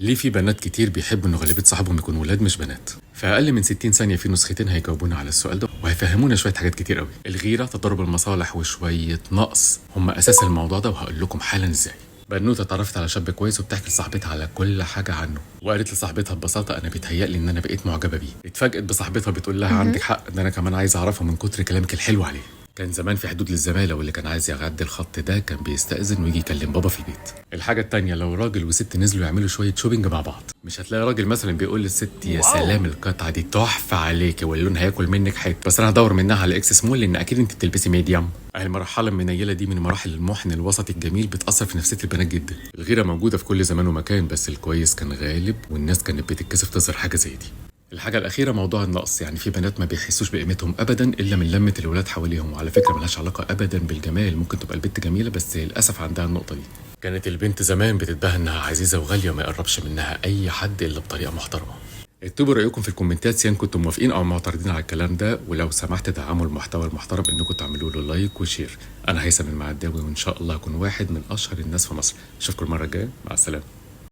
ليه في بنات كتير بيحبوا ان غالبيه صحابهم يكونوا ولاد مش بنات؟ في اقل من 60 ثانيه في نسختين هيجاوبونا على السؤال ده وهيفهمونا شويه حاجات كتير قوي. الغيره، تضارب المصالح، وشويه نقص هم اساس الموضوع ده، وهقول لكم حالا ازاي. بنوته اتعرفت على شاب كويس وبتحكي لصاحبتها على كل حاجه عنه، وقالت لصاحبتها ببساطه انا بيتهيألي ان انا بقيت معجبه بيه. اتفاجئت بصاحبتها بتقول لها مهم. عندك حق، ده انا كمان عايز اعرفه من كتر كلامك الحلو عليه. كان زمان في حدود للزمالة، واللي كان عايز يعدي الخط ده كان بيستأذن ويجي يكلم بابا في البيت. الحاجة التانية، لو راجل وست نزلوا يعملوا شوية شوبينج مع بعض، مش هتلاقي راجل مثلا بيقول للست يا سلام القطعة دي تحفة عليكي واللون هياكل منك حيط، بس انا هدور منها على اكس سمول لان اكيد انت بتلبسي ميديم. المرحلة المنيلة دي من مراحل المحن الوسطي الجميل، بتأثر في نفسية البنات جدا. الغيرة موجودة في كل زمان ومكان، بس الكويس كان غالب والناس كانت بتتكسف تظهر حاجة زي دي. الحاجة الأخيرة موضوع النقص، يعني في بنات ما بيحسوش بقيمتهم أبدا إلا من لمة الولاد حواليهم، وعلى فكرة ملهاش علاقة أبدا بالجمال، ممكن تبقى البنت جميلة بس للأسف عندها النقطة دي. كانت البنت زمان بتتباهى إنها عزيزة وغالية وما يقربش منها أي حد إلا بطريقة محترمة. اكتبوا رأيكم في الكومنتات سواء كنتم موافقين أو معترضين على الكلام ده، ولو سمحت دعموا المحتوى المحترم إنكم تعملوا له لايك وشير. أنا هيثم المعداوي، وإن شاء الله أكون واحد من أشهر الناس في مصر. أشوفكم المرة الجاية، مع السلامة.